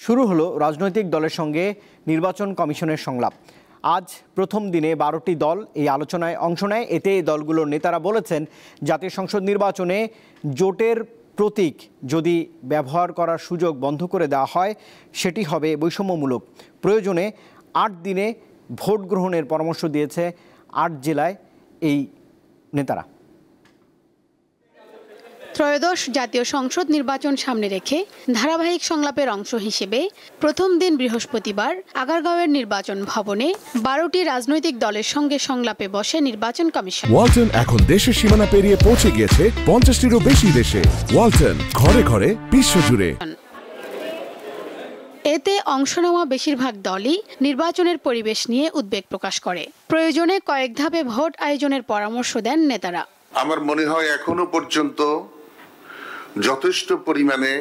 শুরু হলো রাজনৈতিক দলের সঙ্গে নির্বাচন কমিশনের সংলাপ। আজ প্রথম দিনে 12টি দল এই আলোচনায় অংশ নেয়। এতে দলগুলোর নেতারা বলেছেন, জাতীয় সংসদ নির্বাচনে জোটের প্রতীক যদি ব্যবহার করার সুযোগ বন্ধ করে দেওয়া হয়, সেটি হবে বৈষম্যমূলক। প্রয়োজনে 8 দিনে ভোট গ্রহণের পরামর্শ দিয়েছে 8 জেলায় এই নেতারা। ত্রয়োদশ জাতীয় সংসদ নির্বাচন সামনে রেখে ধারাবাহিক সংলাপের অংশ হিসেবে প্রথম দিন বৃহস্পতিবার আগারগাঁওয়ের নির্বাচন ভবনে 12টি রাজনৈতিক দলের সঙ্গে সংলাপে বসে নির্বাচন কমিশন। ওয়ালটন এখন দেশের সীমানা পেরিয়ে পৌঁছে গিয়েছে 50টিরও বেশি দেশে। ওয়ালটন, ঘরে ঘরে বিশ্বজুড়ে। এতে অংশ নেওয়া বেশিরভাগ দলই নির্বাচনের পরিবেশ নিয়ে উদ্বেগ প্রকাশ করে। প্রয়োজনে কয়েক ধাপে ভোট আয়োজনের পরামর্শ দেন নেতারা। আমার মনে হয় এখনো পর্যন্ত যথেষ্ট পরিমাণে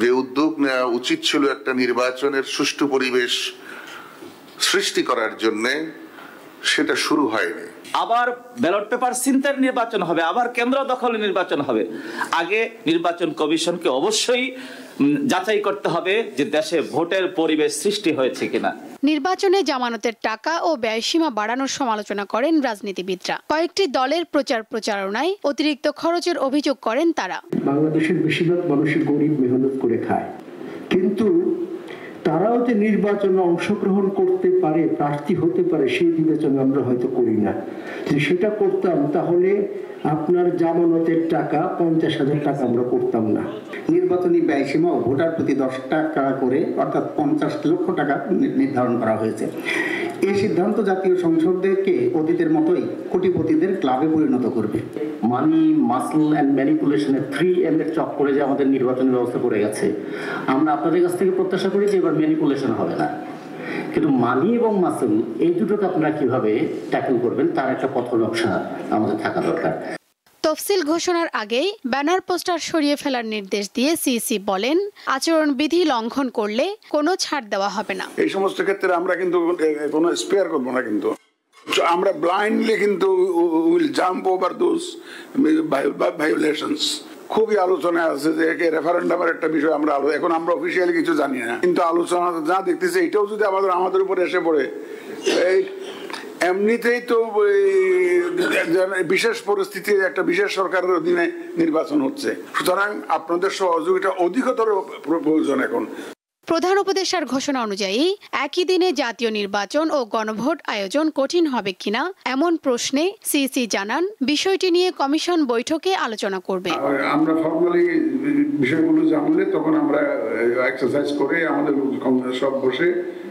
যে উদ্যোগ নেওয়া উচিত ছিল একটা নির্বাচনের সুষ্ঠু পরিবেশ সৃষ্টি করার জন্য, সেটা শুরু হয়নি। আবার ব্যালট পেপার ছিনতাইয়ের নির্বাচন হবে, আবার কেন্দ্র দখলের নির্বাচন হবে। আগে নির্বাচন কমিশনকে অবশ্যই যাচাই করতে হবে যে দেশে ভোটের পরিবেশ সৃষ্টি হয়েছে কিনা। নির্বাচনে জামানতের টাকা ও ব্যয়সীমা বাড়ানোর সমালোচনা করেন রাজনীতিবিদরা। কয়েকটি দলের প্রচারণায় অতিরিক্ত খরচের অভিযোগ করেন তারা। বাংলাদেশের বেশিরভাগ মানুষই গরিব, মেহনত করে খায়, কিন্তু তারাও যে নির্বাচনে অংশগ্রহণ করতে পারে, প্রার্থী হতে পারে, সেই বিবেচনা আমরা হয়তো করি না। যদি সেটা করতাম তাহলে আপনার জামানতের টাকা 50,000 টাকা আমরা করতাম না। নির্বাচনী ব্যয়সীমা ভোটার প্রতি 10 টাকা করে, অর্থাৎ 50 লক্ষ টাকা নির্ধারণ করা হয়েছে। এই সিদ্ধান্ত জাতীয় সংসদকে অতীতের মতোই কোটিপতিদের ক্লাবে পরিণত করবে। মানি, মাসল অ্যান্ড ম্যানিপুলেশনের 3M এর চক্করে যে আমাদের নির্বাচনের ব্যবস্থা করে গেছে, আমরা আপনাদের কাছ থেকে প্রত্যাশা করি যে এবার ম্যানিপুলেশন হবে না। কিন্তু মানি এবং মাসল, এই দুটোকে আপনারা কিভাবে ট্যাকল করবেন তার একটা পথ নকশা আমাদের থাকা দরকার। তফসিল ঘোষণার আগেই ব্যানার পোস্টার সরিয়ে ফেলার নির্দেশ দিয়ে সিইসি বলেন, আচরণবিধি লঙ্ঘন করলে কোনো ছাড় দেওয়া হবে না। এই সমস্ত ক্ষেত্রে আমরা কিন্তু কোনো স্পেয়ার করব না। কিন্তু আমরা ব্লাইন্ডলি কিন্তু will jump over those violations. খুবই আলোচনা আছে যে রেফারেন্ডামের একটা বিষয় আমরা এখন আমরা অফিসিয়ালি কিছু জানি না, কিন্তু আলোচনা যা দেখতেছি এটাও যদি আমাদের উপরে এসে পড়ে, এই এমনিতেই তো বিশেষ পরিস্থিতি, একটা বিশেষ সরকারের অধীনে নির্বাচন হচ্ছে, সুতরাং আপনাদের সহযোগিতা অধিকতর প্রয়োজন। এখন প্রধান উপদেষ্টার ঘোষণা অনুযায়ী একই দিনে জাতীয় নির্বাচন ও গণভোট আয়োজন কঠিন হবে কিনা এমন প্রশ্নে সিইসি জানান, বিষয়টি নিয়ে কমিশন বৈঠকে আলোচনা করবে। আমরা ফর্মালি বিষয়গুলো জানলে তখন আমরা এক্সারসাইজ করে আমাদের সব বসে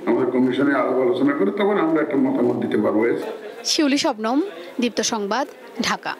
আমাদের কমিশনে আলোচনা করে তখন আমরা একটা মতামত দিতে পারবো। শিউলি শবনম, দীপ্ত সংবাদ, ঢাকা।